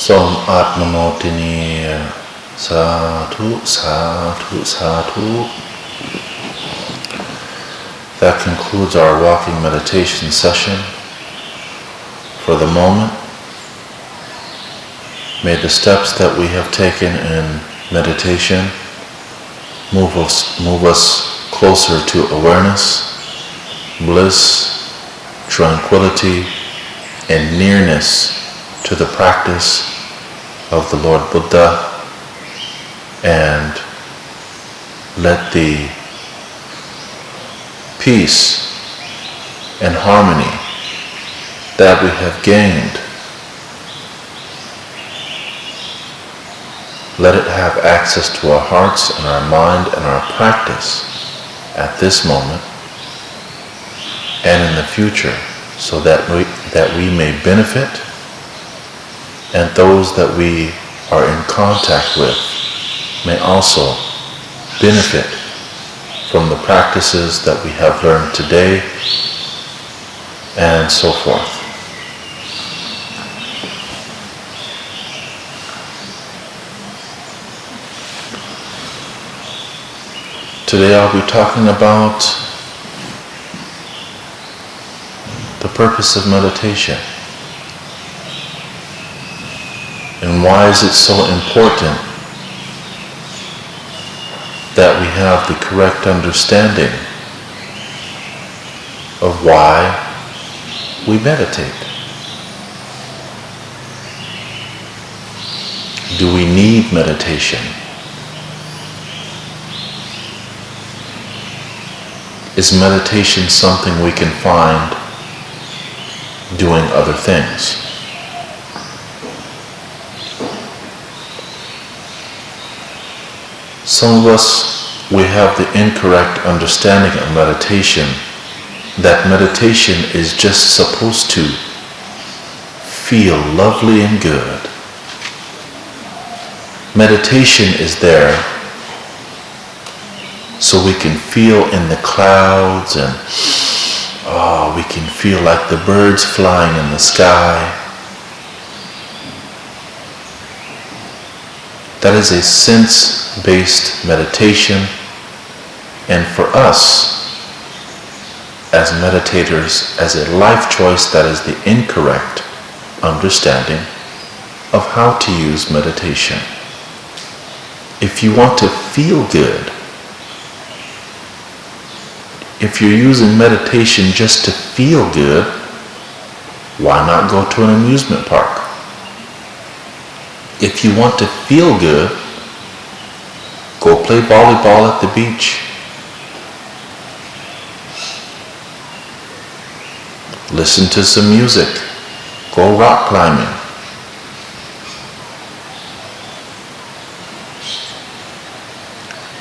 សូមអនុមោទនាសាធុសាធុសាធុ That concludes our walking meditation session. For the moment, may the steps that we have taken in meditation move us closer to awareness, bliss, tranquility, and nearness to the practice of the Lord Buddha, and let the peace and harmony that we have gained, let it have access to our hearts and our mind and our practice at this moment and in the future, so that we may benefit, and those that we are in contact with may also benefit from the practices that we have learned today, and so forth. Today I'll be talking about the purpose of meditation. And why is it so important that we have the correct understanding of why we meditate? Do we need meditation? Is meditation something we can find doing other things? Some of us, we have the incorrect understanding of meditation, that meditation is just supposed to feel lovely and good. Meditation is there so we can feel in the clouds, and we can feel like the birds flying in the sky. That is a sense-based meditation, and for us as meditators, as a life choice, that is the incorrect understanding of how to use meditation. If you want to feel good, if you're using meditation just to feel good, why not go to an amusement park? If you want to feel good, go play volleyball at the beach. Listen to some music. Go rock climbing.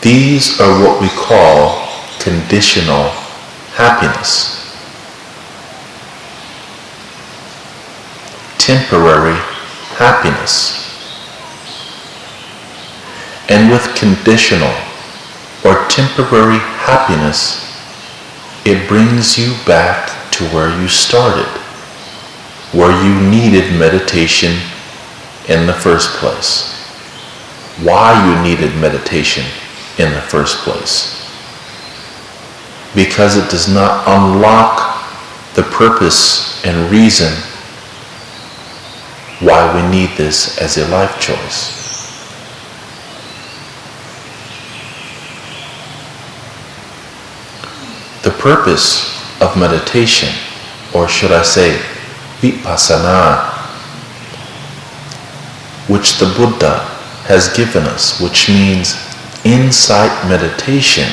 These are what we call conditional happiness. Temporary happiness. And with conditional or temporary happiness, it brings you back to where you started, where you needed meditation in the first place. Why you needed meditation in the first place. Because it does not unlock the purpose and reason why we need this as a life choice. The purpose of meditation, or should I say vipassana, which the Buddha has given us, which means insight meditation,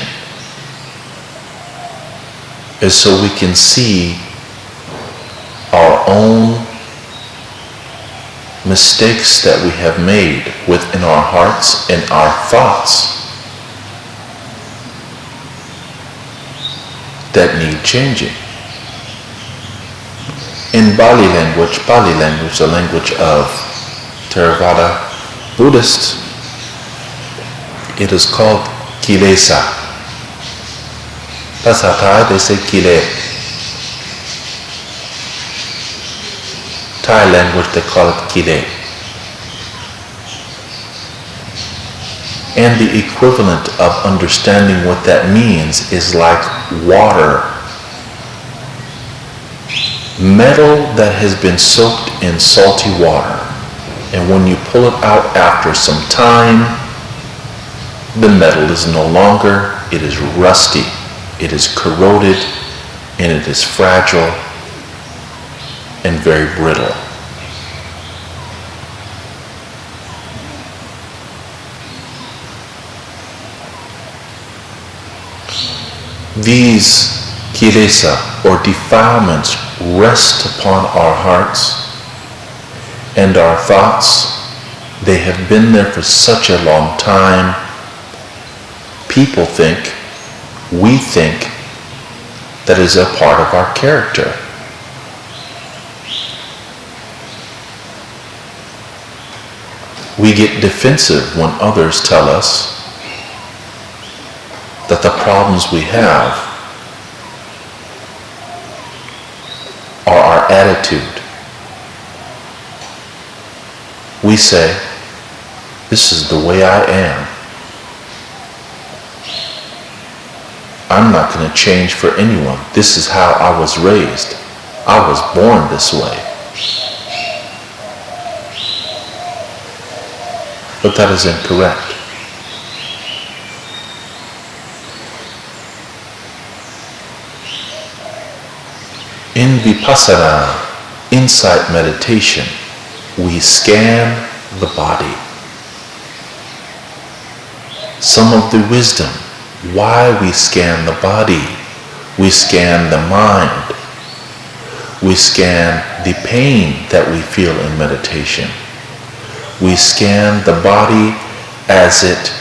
is so we can see our own mistakes that we have made within our hearts and our thoughts that need changing. In Pali language, the language of Theravada Buddhists, it is called kilesa, ภาษาไทย they say กิเลส Thai language they call it กิเลส and the equivalent of understanding what that means is like water, metal that has been soaked in salty water, and when you pull it out after some time, the metal is no longer, it is rusty, it is corroded, and it is fragile and very brittle. These kilesa or defilements rest upon our hearts and our thoughts. They have been there for such a long time. People think, we think, that is a part of our character. We get defensive when others tell us that the problems we have are our attitude. We say, this is the way I am. I'm not going to change for anyone. This is how I was raised. I was born this way. But that is incorrect. In vipassana, insight meditation, we scan the body. Some of the wisdom, why we scan the body, we scan the mind, we scan the pain that we feel in meditation. We scan the body as it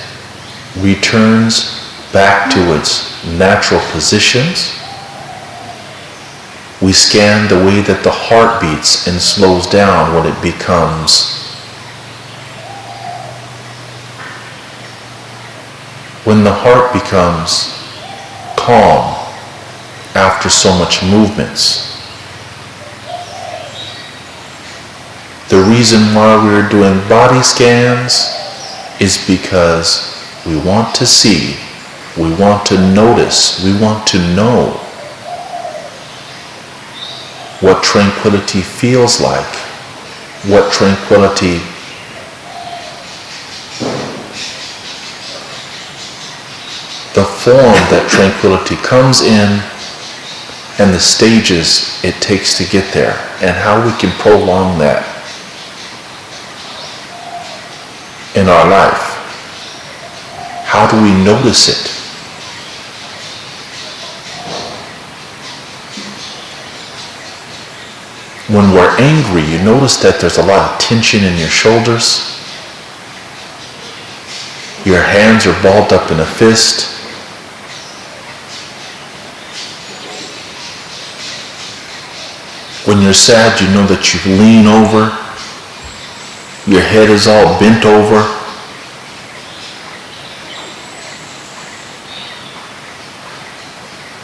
returns back to its natural positions. We scan the way that the heart beats and slows down when it becomes calm after so much movements. The reason why we're doing body scans is because we want to see, we want to notice, we want to know what tranquility feels like, what tranquility the form that tranquility comes in and the stages it takes to get there, and how we can prolong that in our life. How do we notice it? When we're angry, you notice that there's a lot of tension in your shoulders. Your hands are balled up in a fist. When you're sad, you know that you lean over. Your head is all bent over.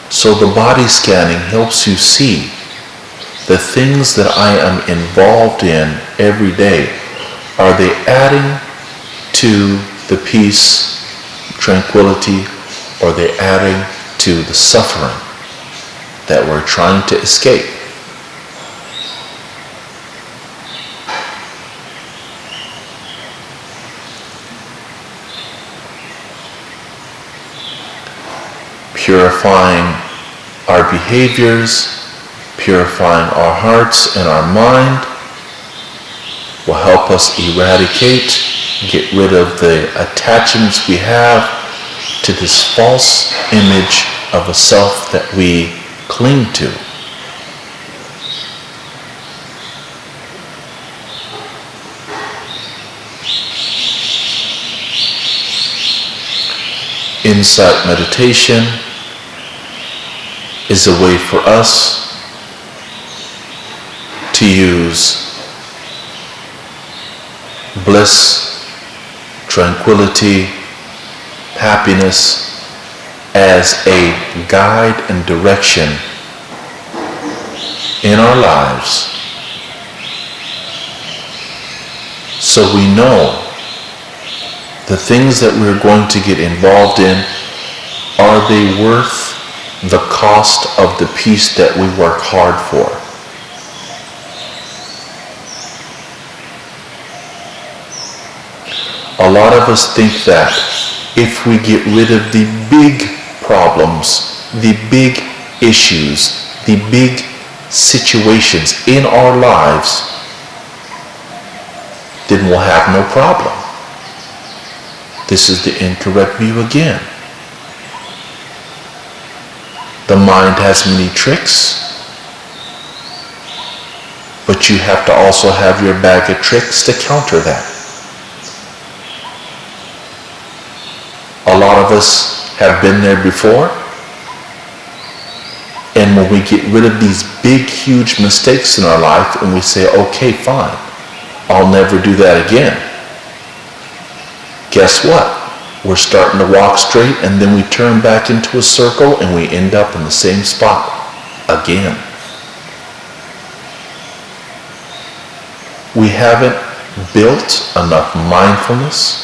So the body scanning helps you see the things that I am involved in every day. Are they adding to the peace, tranquility, or are they adding to the suffering that we're trying to escape? Purifying our behaviors, purifying our hearts and our mind will help us eradicate, get rid of the attachments we have to this false image of a self that we cling to. Insight meditation is a way for us to use bliss, tranquility, happiness as a guide and direction in our lives, so we know the things that we're going to get involved in, are they worth the cost of the peace that we work hard for? A lot of us think that if we get rid of the big problems, the big issues, the big situations in our lives, then we'll have no problem. This is the incorrect view again. The mind has many tricks, but you have to also have your bag of tricks to counter that. A lot of us have been there before, and when we get rid of these big, huge mistakes in our life and we say, okay, fine, I'll never do that again. Guess what? We're starting to walk straight, and then we turn back into a circle and we end up in the same spot again. We haven't built enough mindfulness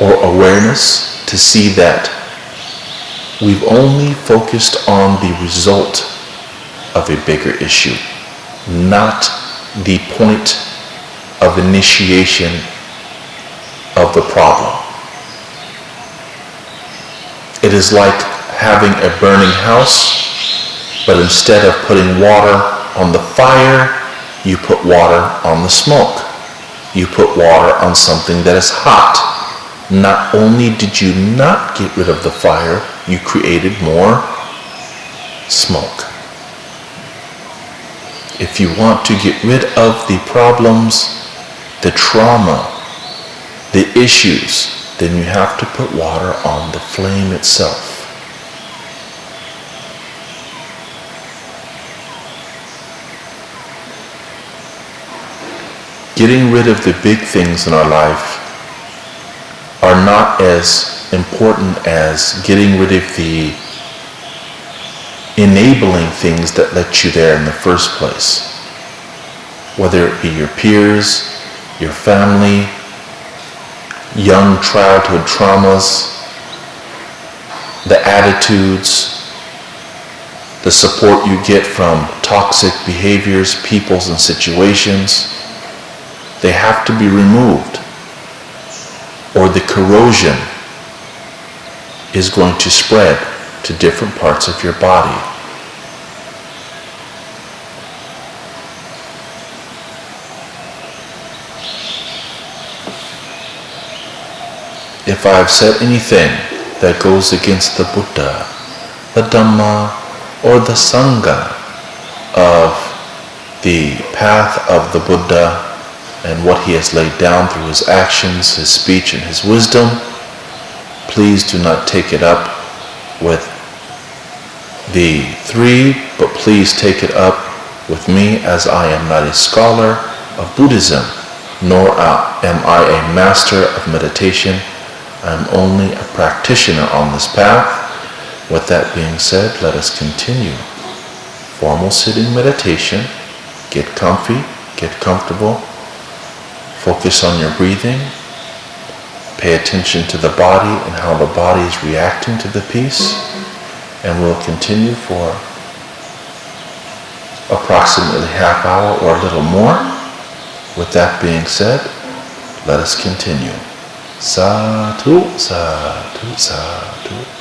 or awareness to see that we've only focused on the result of a bigger issue, not the point of initiation of the problem. It is like having a burning house, but instead of putting water on the fire, you put water on the smoke. You put water on something that is hot. Not only did you not get rid of the fire, you created more smoke. If you want to get rid of the problems, the trauma, the issues, then you have to put water on the flame itself. Getting rid of the big things in our life are not as important as getting rid of the enabling things that let you there in the first place. Whether it be your peers, your family, young childhood traumas, the attitudes, the support you get from toxic behaviors, peoples, and situations, they have to be removed, or the corrosion is going to spread to different parts of your body. If I have said anything that goes against the Buddha, the Dhamma, or the Sangha of the path of the Buddha and what he has laid down through his actions, his speech, and his wisdom, please do not take it up with the three, but please take it up with me, as I am not a scholar of Buddhism, nor am I a master of meditation. I am only a practitioner on this path. With that being said, let us continue. Formal sitting meditation. Get comfy, get comfortable. Focus on your breathing. Pay attention to the body and how the body is reacting to the peace. And we'll continue for approximately half hour or a little more. With that being said, let us continue. Sadhu, sadhu, sadhu.